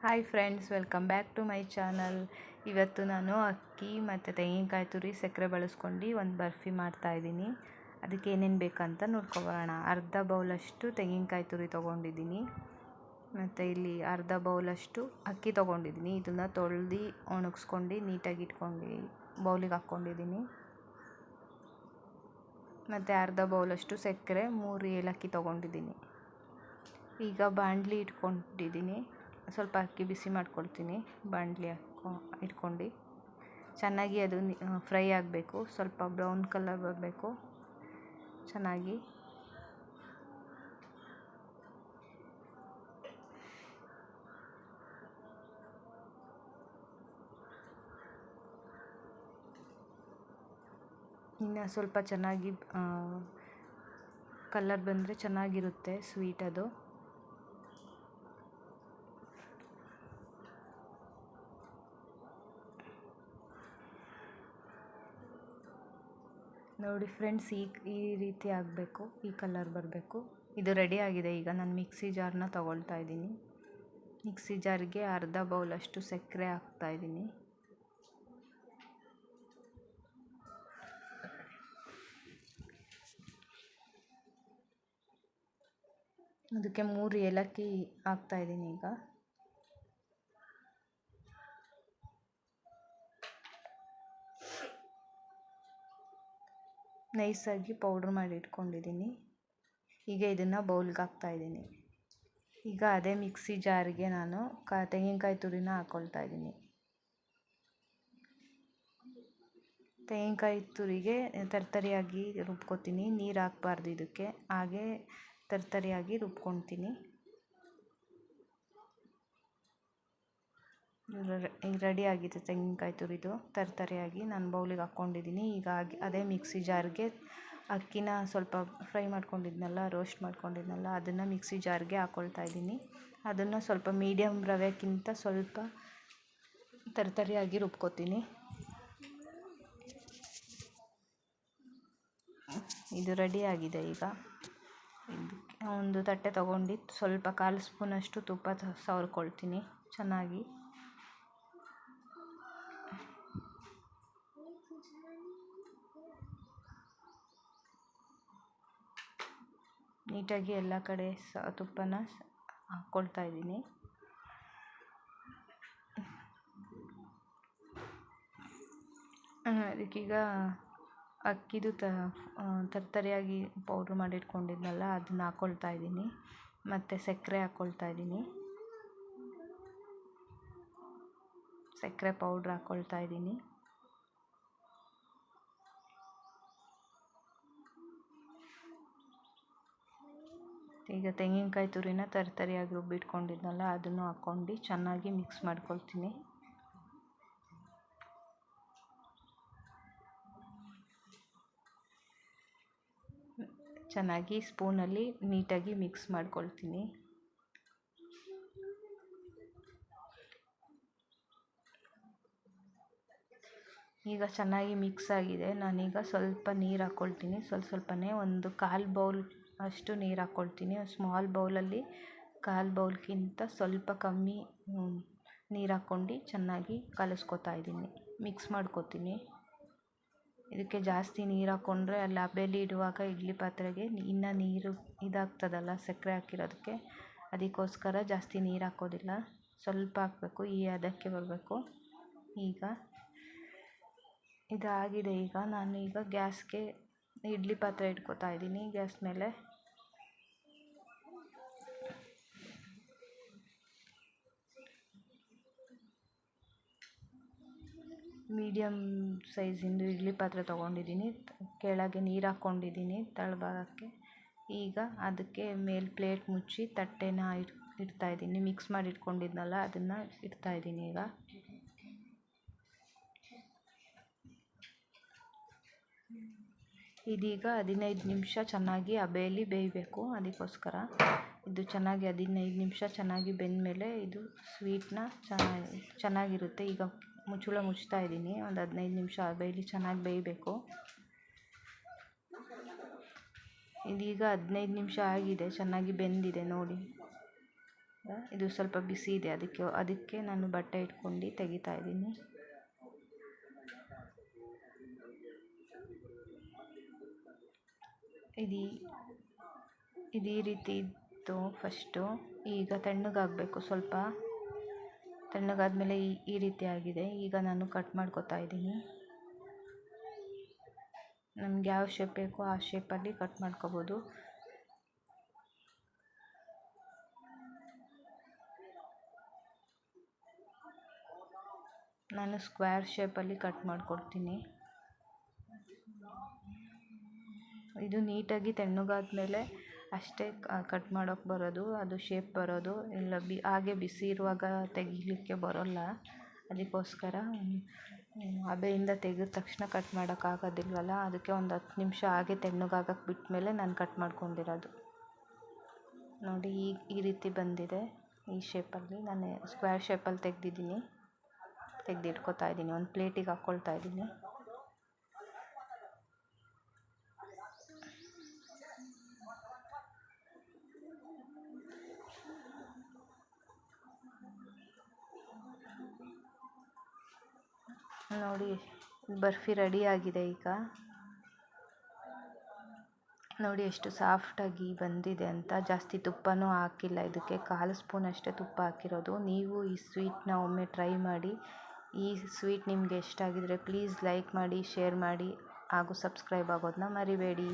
Hi friends, welcome back to my channel. ಇವತ್ತು ನಾನು ಅಕ್ಕಿ ಮತ್ತು ತೆಂಗಿನಕಾಯಿ ತುರಿ ಸಕ್ಕರೆ ಬಳಸ್ಕೊಂಡು ಒಂದು ಬರ್ಫಿ ಮಾಡ್ತಾಯಿದ್ದೀನಿ. ಅದಕ್ಕೆ ಏನೇನು ಬೇಕಂತ ನೋಡ್ಕೊಬರೋಣ. ಅರ್ಧ ಬೌಲಷ್ಟು ತೆಂಗಿನಕಾಯಿ ತುರಿ ತೊಗೊಂಡಿದ್ದೀನಿ ಮತ್ತು ಇಲ್ಲಿ ಅರ್ಧ ಬೌಲಷ್ಟು ಅಕ್ಕಿ ತೊಗೊಂಡಿದ್ದೀನಿ. ಇದನ್ನು ತೊಳೆದು ಒಣಗಿಸ್ಕೊಂಡು ನೀಟಾಗಿ ಇಟ್ಕೊಂಡು ಬೌಲಿಗೆ ಹಾಕ್ಕೊಂಡಿದ್ದೀನಿ. ಮತ್ತು ಅರ್ಧ ಬೌಲಷ್ಟು ಸಕ್ಕರೆ, 3 ಏಲಕ್ಕಿ ತೊಗೊಂಡಿದ್ದೀನಿ. ಈಗ ಬಾಣಲಿ ಇಟ್ಕೊಂಡಿದ್ದೀನಿ. ಸ್ವಲ್ಪ ಅಕ್ಕಿ ಬಿಸಿ ಮಾಡ್ಕೊಳ್ತೀನಿ. ಬಾಣಲಿ ಇಟ್ಕೊಂಡು ಚೆನ್ನಾಗಿ ಅದು ಫ್ರೈ ಆಗಬೇಕು. ಸ್ವಲ್ಪ ಬ್ರೌನ್ ಕಲರ್ ಬರಬೇಕು ಚೆನ್ನಾಗಿ. ಇನ್ನು ಸ್ವಲ್ಪ ಚೆನ್ನಾಗಿ ಕಲರ್ ಬಂದರೆ ಚೆನ್ನಾಗಿರುತ್ತೆ ಸ್ವೀಟ್ ಅದು. ನೋಡಿ ಫ್ರೆಂಡ್ಸ್, ಈ ರೀತಿ ಆಗಬೇಕು, ಈ ಕಲರ್ ಬರಬೇಕು. ಇದು ರೆಡಿ ಆಗಿದೆ. ಈಗ ನಾನು ಮಿಕ್ಸಿ ಜಾರ್ನ ತಗೊಳ್ತಾ ಇದ್ದೀನಿ. ಮಿಕ್ಸಿ ಜಾರ್ಗೆ ಅರ್ಧ ಬೌಲಷ್ಟು ಸಕ್ಕರೆ ಹಾಕ್ತಾಯಿದ್ದೀನಿ. ಅದಕ್ಕೆ 3 ಏಲಕ್ಕಿ ಹಾಕ್ತಾಯಿದ್ದೀನಿ. ಈಗ ನೈಸಾಗಿ ಪೌಡ್ರ್ ಮಾಡಿ ಇಟ್ಕೊಂಡಿದ್ದೀನಿ. ಈಗ ಇದನ್ನು ಬೌಲ್ಗೆ ಹಾಕ್ತಾಯಿದ್ದೀನಿ. ಈಗ ಅದೇ ಮಿಕ್ಸಿ ಜಾರಿಗೆ ನಾನು ತೆಂಗಿನಕಾಯಿ ತುರಿನ ಹಾಕ್ಕೊಳ್ತಾ ಇದ್ದೀನಿ. ತೆಂಗಿನಕಾಯಿ ತುರಿಗೆ ತರ್ತರಿಯಾಗಿ ರುಬ್ಕೊತೀನಿ. ನೀರು ಹಾಕ್ಬಾರ್ದು ಇದಕ್ಕೆ, ಹಾಗೆ ತರ್ತರಿಯಾಗಿ ರುಬ್ಕೊತೀನಿ. ರೆಡಿ ಆಗಿದೆ ತೆಂಗಿನಕಾಯಿ ತುರಿದು ತರ್ತರಿಯಾಗಿ. ನಾನು ಬೌಲಿಗೆ ಹಾಕ್ಕೊಂಡಿದ್ದೀನಿ. ಈಗ ಅದೇ ಮಿಕ್ಸಿ ಜಾರ್ಗೆ ಅಕ್ಕಿನ ಸ್ವಲ್ಪ ಫ್ರೈ ಮಾಡ್ಕೊಂಡಿದ್ನಲ್ಲ, ರೋಸ್ಟ್ ಮಾಡ್ಕೊಂಡಿದ್ನಲ್ಲ, ಅದನ್ನು ಮಿಕ್ಸಿ ಜಾರ್ಗೆ ಹಾಕ್ಕೊಳ್ತಾ ಇದ್ದೀನಿ. ಅದನ್ನು ಸ್ವಲ್ಪ ಮೀಡಿಯಮ್ ರವೆಕ್ಕಿಂತ ಸ್ವಲ್ಪ ತರ್ತರಿಯಾಗಿ ರುಬ್ಕೊತೀನಿ. ಇದು ರೆಡಿ ಆಗಿದೆ. ಈಗ ಒಂದು ತಟ್ಟೆ ತೊಗೊಂಡು ಸ್ವಲ್ಪ 1/4 ಸ್ಪೂನಷ್ಟು ತುಪ್ಪ ಸವರ್ಕೊಳ್ತೀನಿ ಚೆನ್ನಾಗಿ. ನೀಟಾಗಿ ಎಲ್ಲ ಕಡೆ ತುಪ್ಪನ ಹಾಕ್ಕೊಳ್ತಾ ಇದ್ದೀನಿ. ಅದಕ್ಕೀಗ ಅಕ್ಕಿದು ತರ್ತರಿಯಾಗಿ ಪೌಡ್ರ್ ಮಾಡಿಟ್ಕೊಂಡಿದ್ನಲ್ಲ, ಅದನ್ನ ಹಾಕ್ಕೊಳ್ತಾ ಇದ್ದೀನಿ. ಮತ್ತು ಸಕ್ಕರೆ ಹಾಕ್ಕೊಳ್ತಾ ಇದ್ದೀನಿ. ಸಕ್ಕರೆ ಪೌಡ್ರ್ ಹಾಕ್ಕೊಳ್ತಾ ಇದ್ದೀನಿ. ಈಗ ತೆಂಗಿನಕಾಯಿ ತುರಿನ ತರ್ತರಿಯಾಗಿ ರುಬ್ಬಿಟ್ಕೊಂಡಿದ್ನಲ್ಲ, ಅದನ್ನು ಹಾಕ್ಕೊಂಡು ಚೆನ್ನಾಗಿ ಮಿಕ್ಸ್ ಮಾಡ್ಕೊಳ್ತೀನಿ. ಚೆನ್ನಾಗಿ ಸ್ಪೂನಲ್ಲಿ ನೀಟಾಗಿ ಮಿಕ್ಸ್ ಮಾಡ್ಕೊಳ್ತೀನಿ. ಈಗ ಚೆನ್ನಾಗಿ ಮಿಕ್ಸ್ ಆಗಿದೆ. ನಾನೀಗ ಸ್ವಲ್ಪ ನೀರು ಹಾಕ್ಕೊಳ್ತೀನಿ. ಸ್ವಲ್ಪನೇ ಒಂದು 1/4 ಬೌಲ್ ಅಷ್ಟು ನೀರು ಹಾಕ್ಕೊಳ್ತೀನಿ. ಸ್ಮಾಲ್ ಬೌಲಲ್ಲಿ 1/4 ಬೌಲ್ಗಿಂತ ಸ್ವಲ್ಪ ಕಮ್ಮಿ ನೀರು ಹಾಕ್ಕೊಂಡು ಚೆನ್ನಾಗಿ ಕಲಿಸ್ಕೊತಾ ಇದ್ದೀನಿ, ಮಿಕ್ಸ್ ಮಾಡ್ಕೊತೀನಿ. ಇದಕ್ಕೆ ಜಾಸ್ತಿ ನೀರು ಹಾಕ್ಕೊಂಡ್ರೆ ಅಲ್ಲಿ ಹಬೆಲಿ ಇಡುವಾಗ ಇಡ್ಲಿ ಪಾತ್ರೆಗೆ ಇನ್ನೂ ನೀರು ಇದಾಗ್ತದಲ್ಲ ಸಕ್ಕರೆ ಹಾಕಿರೋದಕ್ಕೆ. ಅದಕ್ಕೋಸ್ಕರ ಜಾಸ್ತಿ ನೀರು ಹಾಕೋದಿಲ್ಲ, ಸ್ವಲ್ಪ ಹಾಕಬೇಕು. ಈ ಅದಕ್ಕೆ ಬರಬೇಕು. ಈಗ ಇದಾಗಿದೆ. ಈಗ ನಾನು ಗ್ಯಾಸ್ಗೆ ಇಡ್ಲಿ ಪಾತ್ರೆ ಇಟ್ಕೊತಾ ಇದ್ದೀನಿ. ಗ್ಯಾಸ್ ಮೇಲೆ ಮೀಡಿಯಮ್ ಸೈಜಿಂದು ಇಡ್ಲಿ ಪಾತ್ರೆ ತೊಗೊಂಡಿದ್ದೀನಿ. ಕೆಳಗೆ ನೀರು ಹಾಕ್ಕೊಂಡಿದ್ದೀನಿ ತಳಭಾಗಕ್ಕೆ. ಈಗ ಅದಕ್ಕೆ ಮೇಲೆ ಪ್ಲೇಟ್ ಮುಚ್ಚಿ ತಟ್ಟೆನ ಇಡ್ತಾಯಿದ್ದೀನಿ. ಮಿಕ್ಸ್ ಮಾಡಿ ಇಟ್ಕೊಂಡಿದ್ನಲ್ಲ, ಅದನ್ನು ಇಡ್ತಾಯಿದ್ದೀನಿ. ಈಗ ಇದೀಗ 15 ನಿಮಿಷ ಚೆನ್ನಾಗಿ ಹಬೆಯಲ್ಲಿ ಬೇಯಬೇಕು. ಅದಕ್ಕೋಸ್ಕರ ಇದು ಚೆನ್ನಾಗಿ 15 ನಿಮಿಷ ಚೆನ್ನಾಗಿ ಬೆಂದಮೇಲೆ ಇದು ಸ್ವೀಟ್ನ ಚೆನ್ನಾಗಿರುತ್ತೆ. ಈಗ ಮುಚ್ಚಳ ಮುಚ್ತಾ ಇದ್ದೀನಿ. ಒಂದು 15 ನಿಮಿಷ ಹಬೆಯಲ್ಲಿ ಚೆನ್ನಾಗಿ ಬೇಯಬೇಕು. ಇದೀಗ 15 ನಿಮಿಷ ಆಗಿದೆ, ಚೆನ್ನಾಗಿ ಬೆಂದಿದೆ ನೋಡಿ. ಇದು ಸ್ವಲ್ಪ ಬಿಸಿ ಇದೆ, ಅದಕ್ಕೆ ನಾನು ಬಟ್ಟೆ ಇಟ್ಕೊಂಡು ತೆಗಿತಾ ಇದ್ದೀನಿ. ಈ ರೀತಿ ಇತ್ತು ಫಸ್ಟು. ಈಗ ತಣ್ಣಗಾಗಬೇಕು, ಸ್ವಲ್ಪ ತಣ್ಣಗಾದ್ಮೇಲೆ ಈ ರೀತಿ ಆಗಿದೆ. ಈಗ ನಾನು ಕಟ್ ಮಾಡ್ಕೊತಾ ಇದ್ದೀನಿ. ನಮ್ಗೆ ಯಾವ ಶೇಪ್ ಬೇಕೋ ಆ ಶೇಪಲ್ಲಿ ಕಟ್ ಮಾಡ್ಕೋಬೋದು. ನಾನು ಸ್ಕ್ವೇರ್ ಶೇಪಲ್ಲಿ ಕಟ್ ಮಾಡ್ಕೊಡ್ತೀನಿ. ಇದು ನೀಟಾಗಿ ತಣ್ಣಗಾದ್ಮೇಲೆ ಅಷ್ಟೇ ಕಟ್ ಮಾಡೋಕ್ಕೆ ಬರೋದು, ಅದು ಶೇಪ್ ಬರೋದು. ಇಲ್ಲ ಹಾಗೆ ಬಿಸಿ ಇರುವಾಗ ತೆಗಿಲಿಕ್ಕೆ ಬರೋಲ್ಲ. ಅದಕ್ಕೋಸ್ಕರ ಹಬೆಯಿಂದ ತೆಗೆದ ತಕ್ಷಣ ಕಟ್ ಮಾಡೋಕ್ಕಾಗೋದಿಲ್ವಲ್ಲ, ಅದಕ್ಕೆ ಒಂದು 10 ನಿಮಿಷ ಹಾಗೆ ತಣ್ಣಗಾಗಕ್ಕೆ ಬಿಟ್ಮೇಲೆ ನಾನು ಕಟ್ ಮಾಡ್ಕೊಂಡಿರೋದು. ನೋಡಿ ಈ ರೀತಿ ಬಂದಿದೆ. ಈ ಶೇಪಲ್ಲಿ ನಾನು ಸ್ಕ್ವೇರ್ ಶೇಪಲ್ಲಿ ತೆಗೆದಿಟ್ಕೊತಾ ಇದ್ದೀನಿ. ಒಂದು ಪ್ಲೇಟಿಗೆ ಹಾಕ್ಕೊಳ್ತಾ ಇದ್ದೀನಿ. ನೋಡಿ ಬರ್ಫಿ ರೆಡಿ ಆಗಿದೆ. ಈಗ ನೋಡಿ ಎಷ್ಟು ಸಾಫ್ಟಾಗಿ ಬಂದಿದೆ ಅಂತ. ಜಾಸ್ತಿ ತುಪ್ಪನೂ ಹಾಕಿಲ್ಲ ಇದಕ್ಕೆ, 1/4 ಸ್ಪೂನ್ ಅಷ್ಟೇ ತುಪ್ಪ ಹಾಕಿರೋದು. ನೀವು ಈ ಸ್ವೀಟ್ನ ಒಮ್ಮೆ ಟ್ರೈ ಮಾಡಿ. ಈ ಸ್ವೀಟ್ ನಿಮಗೆ ಇಷ್ಟ ಆಗಿದರೆ ಪ್ಲೀಸ್ ಲೈಕ್ ಮಾಡಿ, ಶೇರ್ ಮಾಡಿ ಹಾಗೂ ಸಬ್ಸ್ಕ್ರೈಬ್ ಆಗೋದನ್ನ ಮರಿಬೇಡಿ.